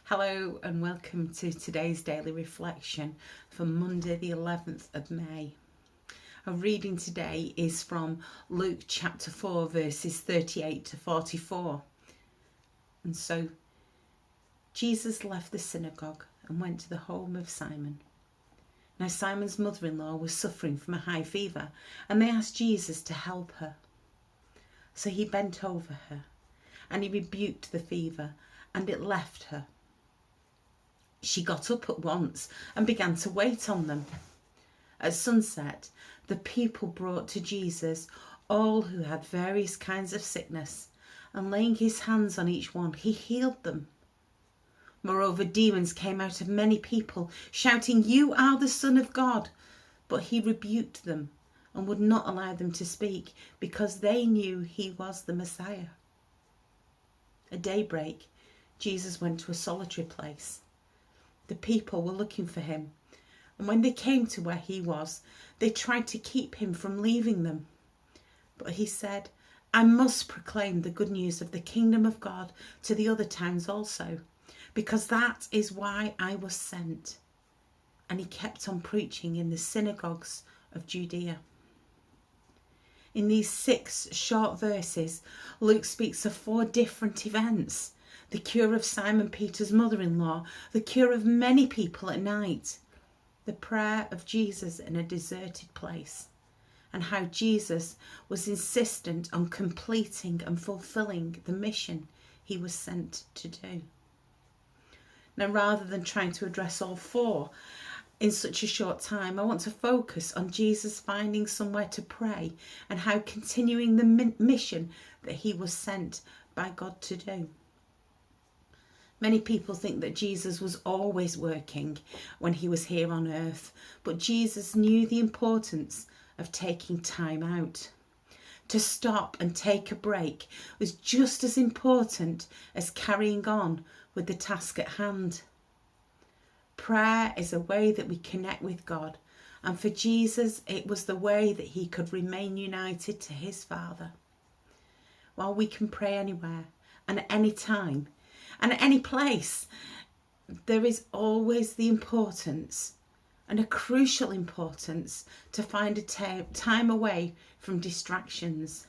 Hello and welcome to today's daily reflection for Monday the 11th of May. Our reading today is from Luke chapter 4 verses 38 to 44. And so Jesus left the synagogue and went to the home of Simon. Now Simon's mother-in-law was suffering from a high fever and they asked Jesus to help her. So he bent over her and he rebuked the fever and it left her. She got up at once and began to wait on them. At sunset, the people brought to Jesus all who had various kinds of sickness, and laying his hands on each one, he healed them. Moreover, demons came out of many people, shouting, "You are the Son of God." But he rebuked them and would not allow them to speak, because they knew he was the Messiah. At daybreak, Jesus went to a solitary place. The people were looking for him, and when they came to where he was, they tried to keep him from leaving them. But he said, "I must proclaim the good news of the kingdom of God to the other towns also, because that is why I was sent." And he kept on preaching in the synagogues of Judea. In these 6 short verses, Luke speaks of 4 different events: the cure of Simon Peter's mother-in-law, the cure of many people at night, the prayer of Jesus in a deserted place, and how Jesus was insistent on completing and fulfilling the mission he was sent to do. Now, rather than trying to address all 4 in such a short time, I want to focus on Jesus finding somewhere to pray and how continuing the mission that he was sent by God to do. Many people think that Jesus was always working when he was here on earth, but Jesus knew the importance of taking time out. To stop and take a break was just as important as carrying on with the task at hand. Prayer is a way that we connect with God, and for Jesus it was the way that he could remain united to his Father. While we can pray anywhere and at any time and at any place, there is always the importance, and a crucial importance, to find a time away from distractions.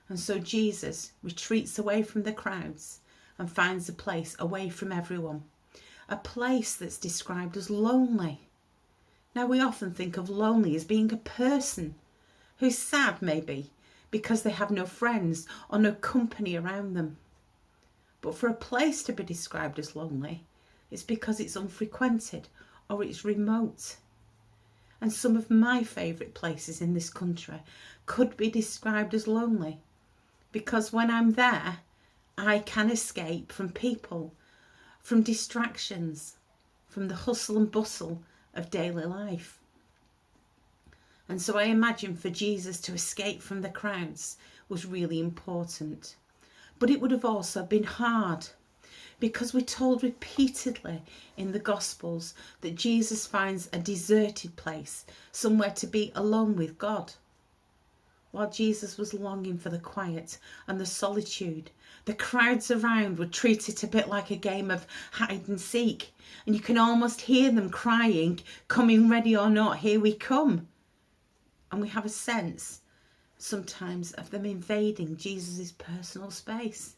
And so Jesus retreats away from the crowds and finds a place away from everyone, a place that's described as lonely. Now, we often think of lonely as being a person who's sad, maybe, because they have no friends or no company around them. But for a place to be described as lonely, it's because it's unfrequented or it's remote. And some of my favourite places in this country could be described as lonely, because when I'm there, I can escape from people, from distractions, from the hustle and bustle of daily life. And so I imagine for Jesus to escape from the crowds was really important. But it would have also been hard, because we're told repeatedly in the Gospels that Jesus finds a deserted place, somewhere to be alone with God. While Jesus was longing for the quiet and the solitude, the crowds around were treated a bit like a game of hide and seek, and you can almost hear them crying, "Coming ready or not, here we come." And we have a sense sometimes of them invading Jesus' personal space.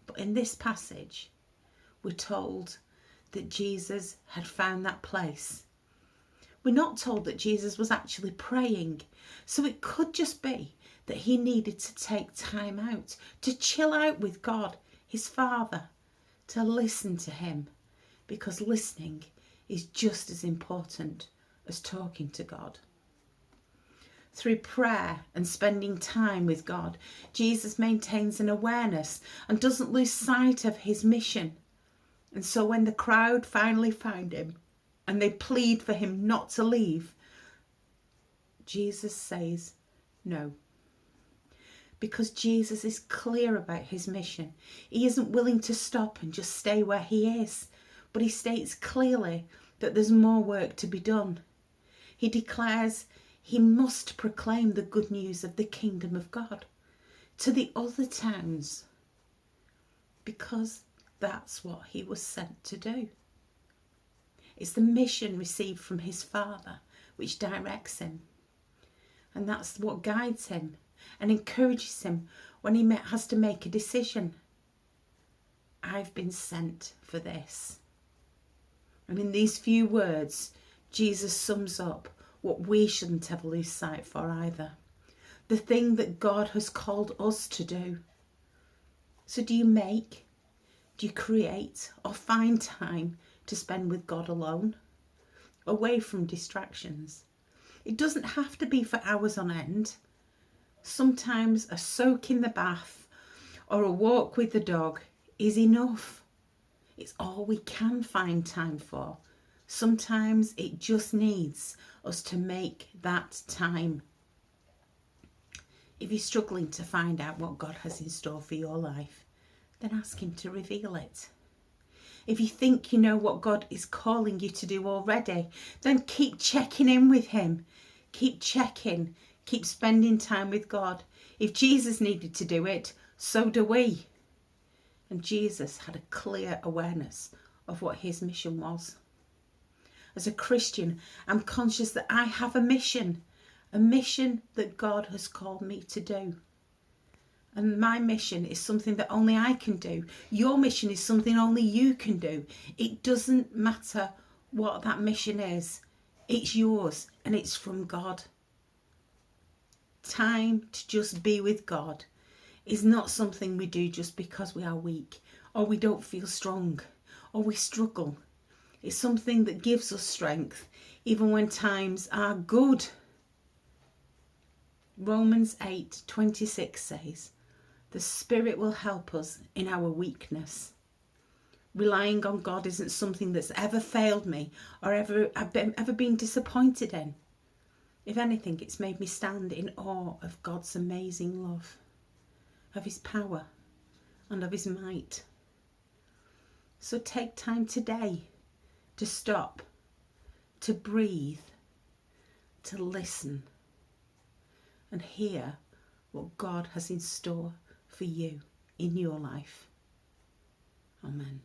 But in this passage, we're told that Jesus had found that place. We're not told that Jesus was actually praying, so it could just be that he needed to take time out, to chill out with God, his Father, to listen to him, because listening is just as important as talking to God. Through prayer and spending time with God, Jesus maintains an awareness and doesn't lose sight of his mission. And so when the crowd finally found him and they plead for him not to leave, Jesus says no. Because Jesus is clear about his mission. He isn't willing to stop and just stay where he is, but he states clearly that there's more work to be done. He declares he must proclaim the good news of the kingdom of God to the other towns, because That's what he was sent to do. It's the mission received from his Father which directs him. And that's what guides him and encourages him when he has to make a decision. I've been sent for this. And in these few words, Jesus sums up what we shouldn't ever lose sight for either. The thing that God has called us to do. So do you create or find time to spend with God alone, away from distractions? It doesn't have to be for hours on end. Sometimes a soak in the bath or a walk with the dog is enough. It's all we can find time for. Sometimes it just needs us to make that time. If you're struggling to find out what God has in store for your life, then ask him to reveal it. If you think you know what God is calling you to do already, then keep checking in with him. Keep checking. Keep spending time with God. If Jesus needed to do it, so do we. And Jesus had a clear awareness of what his mission was. As a Christian, I'm conscious that I have a mission that God has called me to do. And my mission is something that only I can do. Your mission is something only you can do. It doesn't matter what that mission is. It's yours and it's from God. Time to just be with God is not something we do just because we are weak or we don't feel strong or we struggle. It's something that gives us strength even when times are good. Romans 8:26 says, "The Spirit will help us in our weakness." Relying on God isn't something that's ever failed me or I've ever been disappointed in. If anything, it's made me stand in awe of God's amazing love, of his power and of his might. So take time today to stop, to breathe, to listen and hear what God has in store for you in your life. Amen.